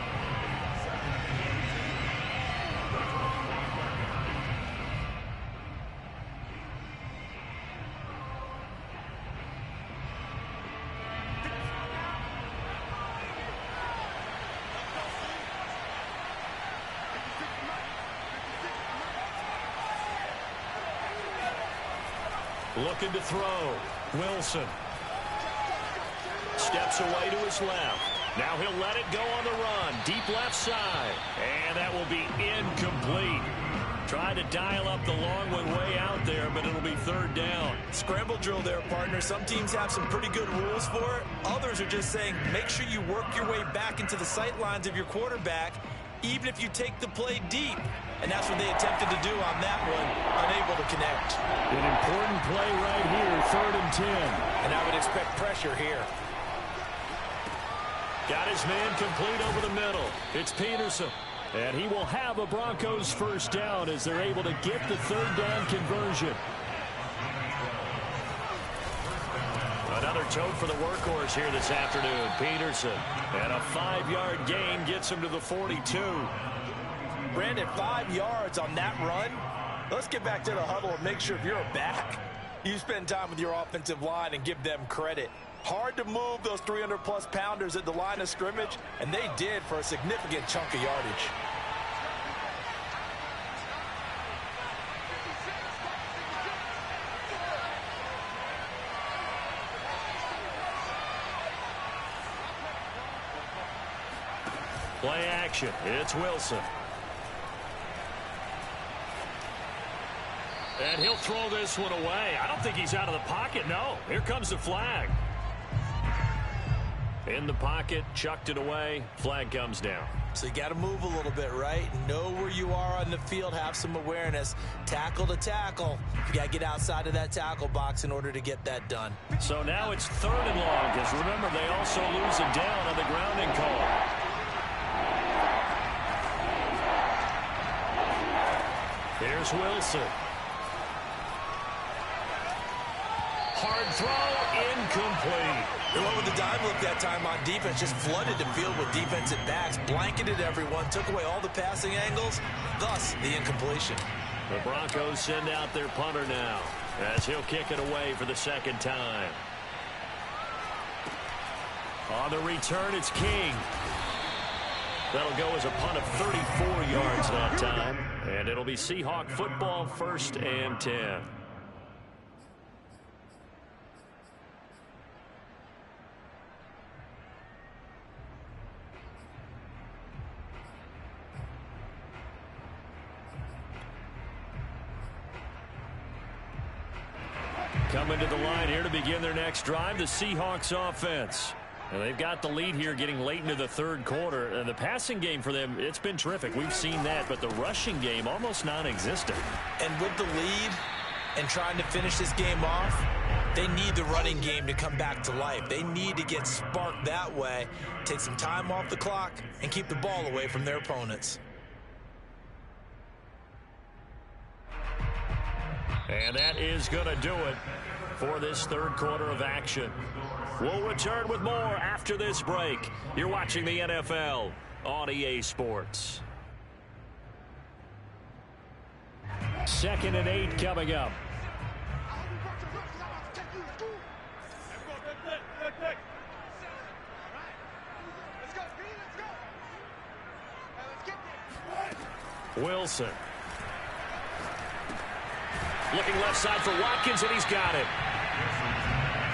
Looking to throw. Wilson. Steps away to his left. Now he'll let it go on the run. Deep left side. And that will be incomplete. Trying to dial up the long one way out there, but it'll be 3rd down. Scramble drill there, partner. Some teams have some pretty good rules for it. Others are just saying, make sure you work your way back into the sight lines of your quarterback, even if you take the play deep. And that's what they attempted to do on that one, unable to connect. An important play right here, 3rd and 10. And I would expect pressure here. Got his man complete over the middle. It's Peterson. And he will have a Broncos 1st down as they're able to get the 3rd down conversion. Another tote for the workhorse here this afternoon, Peterson. And a 5-yard gain gets him to the 42. Brandon, 5 yards on that run. Let's get back to the huddle and make sure if you're a back, you spend time with your offensive line and give them credit. Hard to move those 300-plus pounders at the line of scrimmage, and they did for a significant chunk of yardage. Play action. It's Wilson. And he'll throw this one away. I don't think he's out of the pocket. No. Here comes the flag. In the pocket, chucked it away. Flag comes down. So you got to move a little bit, right? Know where you are on the field. Have some awareness. Tackle to tackle. You got to get outside of that tackle box in order to get that done. So now it's 3rd and long, because remember, they also lose a down on the grounding call. Here's Wilson. Hard throw, incomplete. They went with the dime look that time on defense, just flooded the field with defensive backs, blanketed everyone, took away all the passing angles, thus the incompletion. The Broncos send out their punter now, as he'll kick it away for the 2nd time. On the return, it's King. That'll go as a punt of 34 yards that time, and it'll be Seahawk football, 1st and 10. Coming to the line here to begin their next drive, the Seahawks offense. And they've got the lead here getting late into the 3rd quarter. And the passing game for them, it's been terrific. We've seen that, but the rushing game almost non-existent. And with the lead and trying to finish this game off, they need the running game to come back to life. They need to get sparked that way, take some time off the clock, and keep the ball away from their opponents. And that is going to do it for this 3rd quarter of action. We'll return with more after this break. You're watching the NFL on EA Sports. 2nd and 8 coming up. Wilson. Looking left side for Watkins, and he's got it.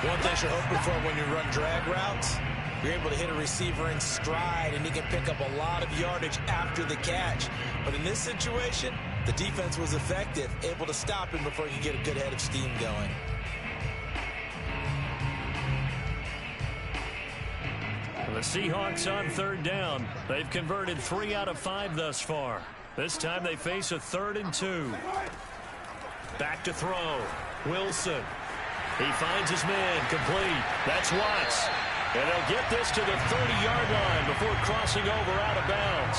One thing you're hoping for when you run drag routes, you're able to hit a receiver in stride, and he can pick up a lot of yardage after the catch. But in this situation, the defense was effective, able to stop him before he could get a good head of steam going. The Seahawks on 3rd down. They've converted 3 out of 5 thus far. This time they face a 3rd and 2. Back to throw. Wilson. He finds his man. Complete. That's Watts. And they'll get this to the 30-yard line before crossing over out of bounds.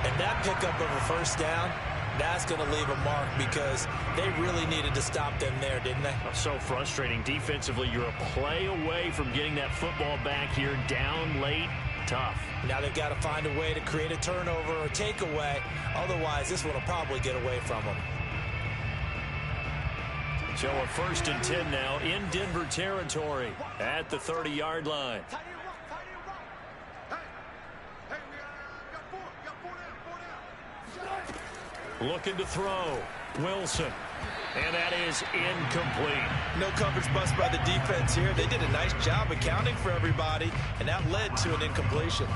And that pickup of a first down, that's going to leave a mark because they really needed to stop them there, didn't they? So frustrating. Defensively, you're a play away from getting that football back here down late. Tough. Now they've got to find a way to create a turnover or takeaway. Otherwise, this one will probably get away from them. So a 1st and 10 now in Denver territory at the 30-yard line. Looking to throw. Wilson. And that is incomplete. No coverage bust by the defense here. They did a nice job accounting for everybody, and that led to an incompletion.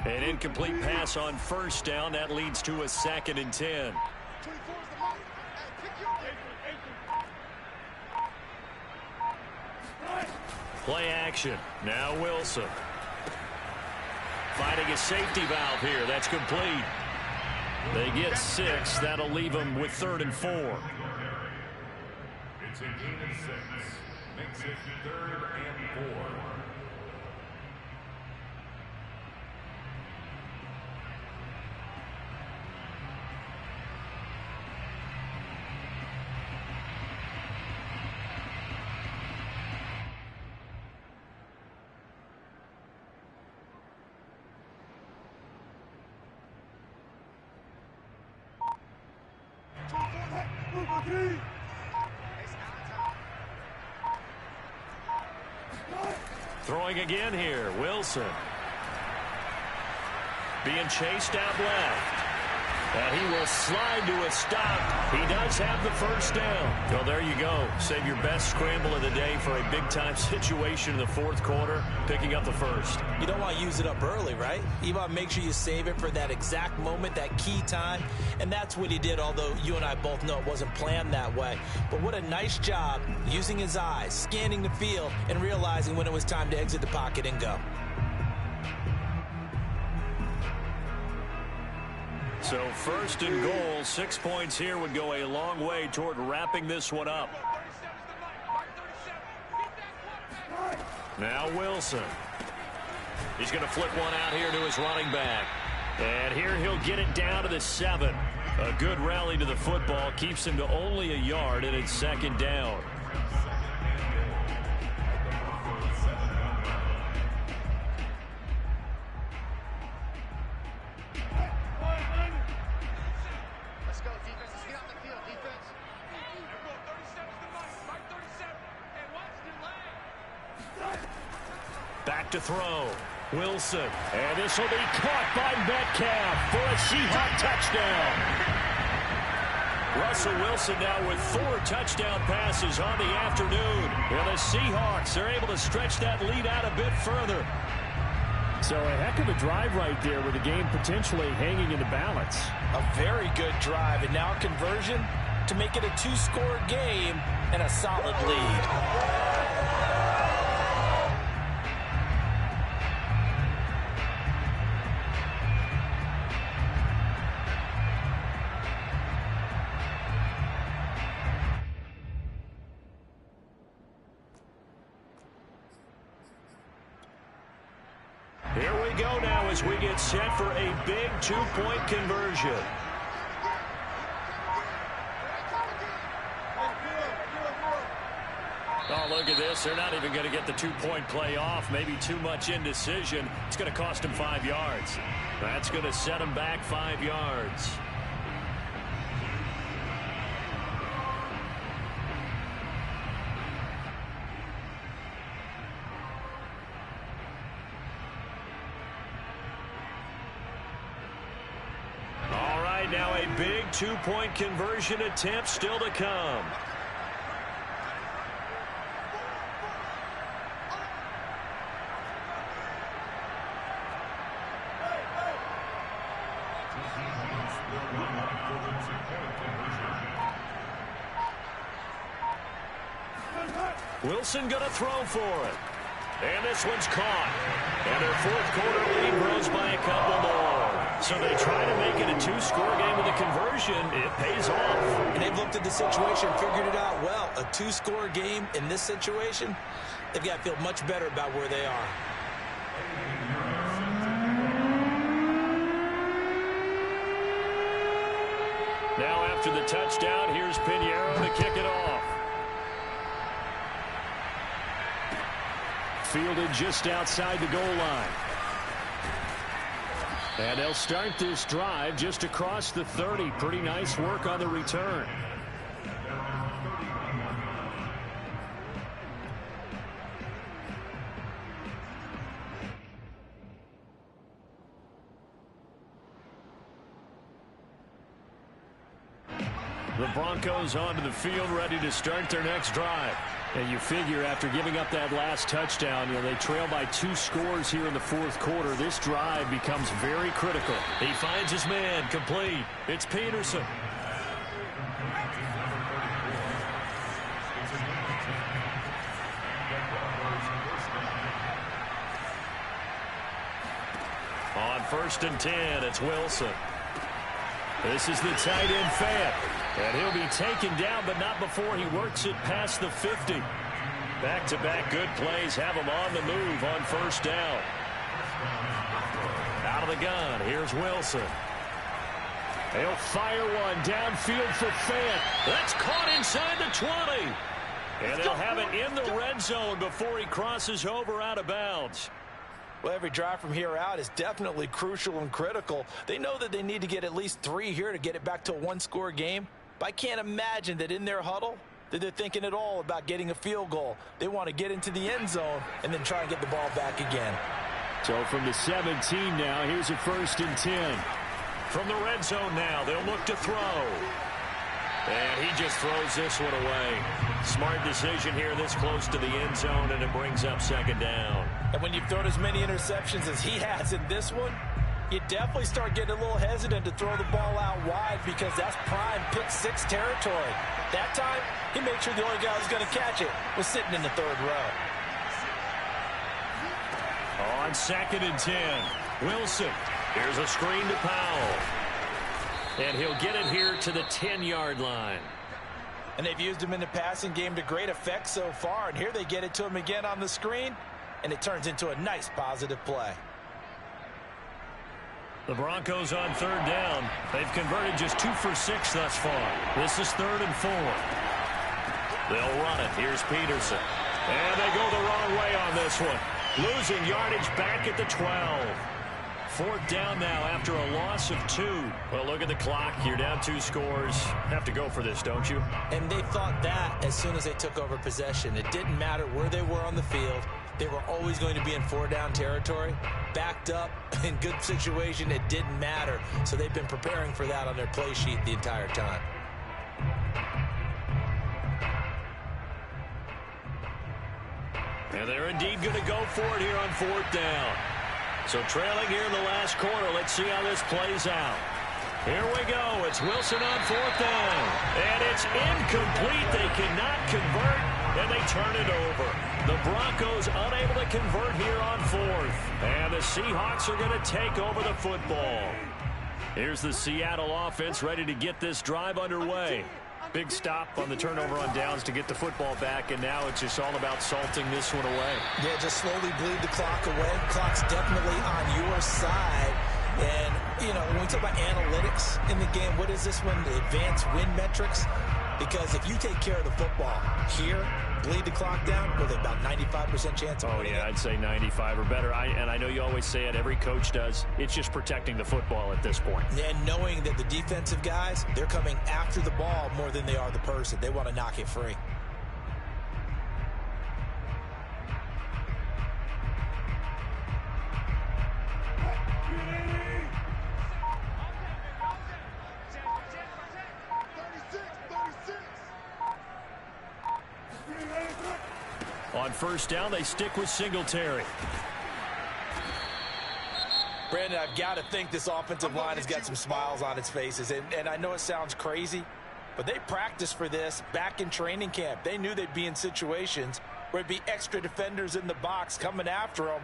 An incomplete pass on 1st down. That leads to a 2nd and 10. Play action. Now Wilson. Finding a safety valve here. That's complete. They get 6. That'll leave them with 3rd and 4. It's a gain of 6. Makes it 3rd and 4. Throwing again here. Wilson. Being chased out left. And he will slide to a stop. He does have the 1st down. Well, there you go. Save your best scramble of the day for a big-time situation in the 4th quarter, picking up the 1st. You don't want to use it up early, right? You want to make sure you save it for that exact moment, that key time. And that's what he did, although you and I both know it wasn't planned that way. But what a nice job using his eyes, scanning the field, and realizing when it was time to exit the pocket and go. So 1st and goal, 6 points here would go a long way toward wrapping this one up. Now Wilson. He's going to flick one out here to his running back. And here he'll get it down to the 7. A good rally to the football keeps him to only a yard, and it's 2nd down. Back to throw. Wilson. And this will be caught by Metcalf for a Seahawk touchdown. Russell Wilson now with 4 touchdown passes on the afternoon. And the Seahawks are able to stretch that lead out a bit further. So a heck of a drive right there with the game potentially hanging in the balance. A very good drive, and now a conversion to make it a 2-score game and a solid lead. Here we go now as we get set for a big 2-point conversion. Oh, look at this. They're not even going to get the 2-point play off. Maybe too much indecision. It's going to cost them 5 yards. That's going to set them back 5 yards. Now a big 2-point conversion attempt still to come. Wilson going to throw for it. And this one's caught. And their fourth quarter lead grows by a couple more. So they try to make it a two-score game with a conversion. It pays off. And they've looked at the situation, figured it out well. A two-score game in this situation, they've got to feel much better about where they are. Now after the touchdown, here's Pinheiro to kick it off. Fielded just outside the goal line. And they'll start this drive just across the 30. Pretty nice work on the return. The Broncos onto the field, ready to start their next drive. And you figure after giving up that last touchdown, they trail by 2 scores here in the fourth quarter. This drive becomes very critical. He finds his man, complete. It's Peterson. On 1st and 10, it's Wilson. This is the tight end Fant. And he'll be taken down, but not before he works it past the 50. Back-to-back good plays have him on the move on 1st down. Out of the gun, here's Wilson. He'll fire one downfield for Fant. That's caught inside the 20. And they'll have it in the red zone before he crosses over out of bounds. Well, every drive from here out is definitely crucial and critical. They know that they need to get at least 3 here to get it back to a 1-score game. But I can't imagine that in their huddle that they're thinking at all about getting a field goal. They want to get into the end zone and then try and get the ball back again. So from the 17 now, here's a 1st and 10. From the red zone now, they'll look to throw. And he just throws this one away. Smart decision here this close to the end zone, and it brings up 2nd down. And when you've thrown as many interceptions as he has in this one, you definitely start getting a little hesitant to throw the ball out wide because that's prime pick 6 territory. That time, he made sure the only guy who was going to catch it was sitting in the 3rd row. On 2nd and 10, Wilson. Here's a screen to Powell. And he'll get it here to the 10-yard line. And they've used him in the passing game to great effect so far. And here they get it to him again on the screen, and it turns into a nice positive play. The Broncos on 3rd down. They've converted just 2 for 6 thus far. This is 3rd and 4. They'll run it. Here's Peterson. And they go the wrong way on this one. Losing yardage back at the 12. 4th down now after a loss of 2. Well, look at the clock. You're down 2 scores. Have to go for this, don't you? And they thought that as soon as they took over possession. It didn't matter where they were on the field. They were always going to be in 4-down territory. Backed up, in good situation, it didn't matter. So they've been preparing for that on their play sheet the entire time. And they're indeed going to go for it here on 4th down. So trailing here in the last quarter. Let's see how this plays out. Here we go. It's Wilson on 4th down. And it's incomplete. They cannot convert, and they turn it over. The Broncos unable to convert here on 4th. And the Seahawks are going to take over the football. Here's the Seattle offense ready to get this drive underway. Big stop on the turnover on downs to get the football back, and now it's just all about salting this one away. Yeah, just slowly bleed the clock away. Clock's definitely on your side. And, when we talk about analytics in the game, what is this one? The advanced win metrics? Because if you take care of the football here, bleed the clock down with about 95% chance of winning it. I'd say 95 or better. And I know you always say it, every coach does. It's just protecting the football at this point. And knowing that the defensive guys, they're coming after the ball more than they are the person. They want to knock it free. On 1st down, they stick with Singletary. Brandon, I've got to think this offensive line has got some smiles on its faces. And I know it sounds crazy, but they practiced for this back in training camp. They knew they'd be in situations where it'd be extra defenders in the box coming after them,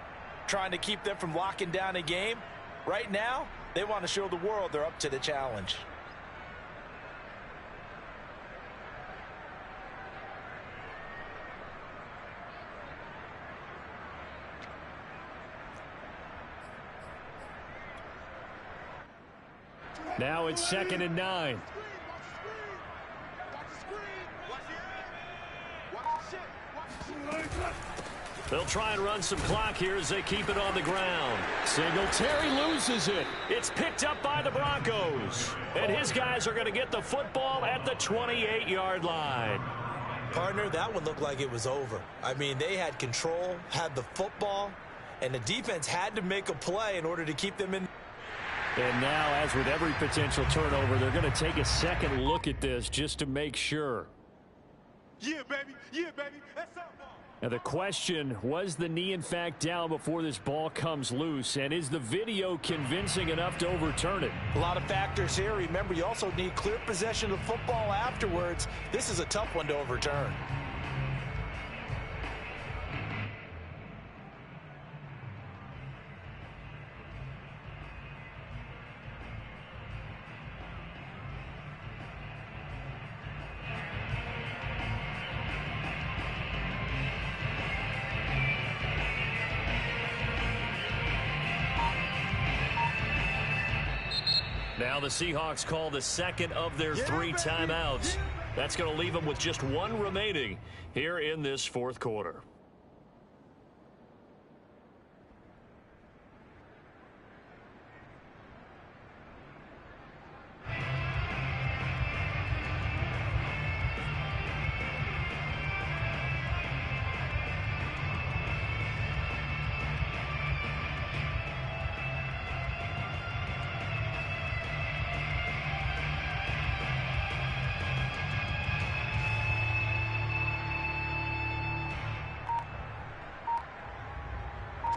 trying to keep them from locking down a game. Right now, they want to show the world they're up to the challenge. Now it's 2nd and 9. They'll try and run some clock here as they keep it on the ground. Singletary loses it. It's picked up by the Broncos. And his guys are going to get the football at the 28-yard line. Partner, that one looked like it was over. I mean, they had control, had the football, and the defense had to make a play in order to keep them in. And now, as with every potential turnover, they're going to take a second look at this just to make sure. Yeah, baby. Yeah, baby. That's up. Now the question, was the knee in fact down before this ball comes loose? And is the video convincing enough to overturn it? A lot of factors here. Remember, you also need clear possession of the football afterwards. This is a tough one to overturn. Now the Seahawks call the second of their 3 timeouts. That's going to leave them with just 1 remaining here in this 4th quarter.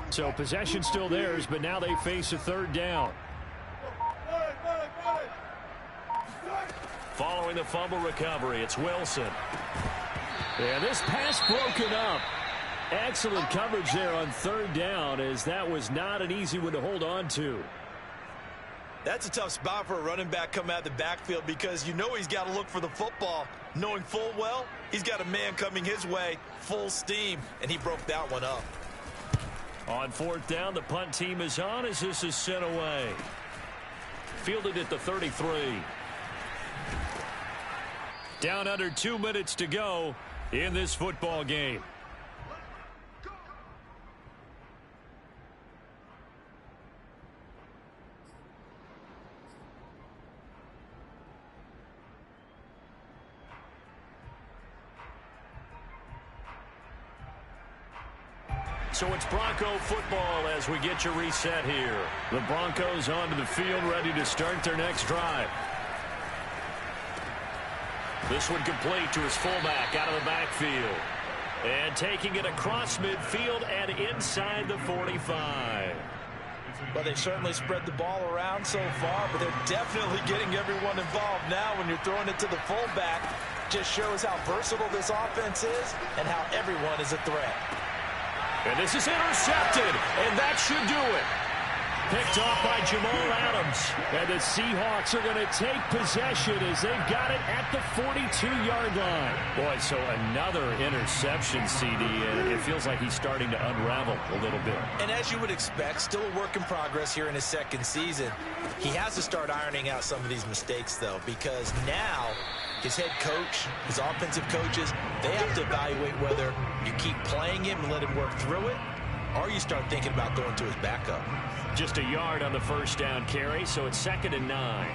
So possession still theirs, but now they face a 3rd down. Following the fumble recovery, it's Wilson. And this pass broken up. Excellent coverage there on 3rd down, as that was not an easy one to hold on to. That's a tough spot for a running back coming out of the backfield, because you know he's got to look for the football, knowing full well he's got a man coming his way full steam, and he broke that one up. On 4th down, the punt team is on as this is sent away. Fielded at the 33. Down under 2 minutes to go in this football game. So it's Bronco football as we get you reset here. The Broncos onto the field, ready to start their next drive. This one complete to his fullback out of the backfield. And taking it across midfield and inside the 45. Well, they've certainly spread the ball around so far, but they're definitely getting everyone involved now when you're throwing it to the fullback. Just shows how versatile this offense is and how everyone is a threat. And this is intercepted, and that should do it. Picked off by Jamal Adams. And the Seahawks are going to take possession as they've got it at the 42-yard line. Boy, so another interception, CD, and it feels like he's starting to unravel a little bit. And as you would expect, still a work in progress here in his 2nd season. He has to start ironing out some of these mistakes, though, because now his head coach, his offensive coaches, they have to evaluate whether you keep playing him and let him work through it, or you start thinking about going to his backup. Just a yard on the 1st down carry, so it's 2nd and 9.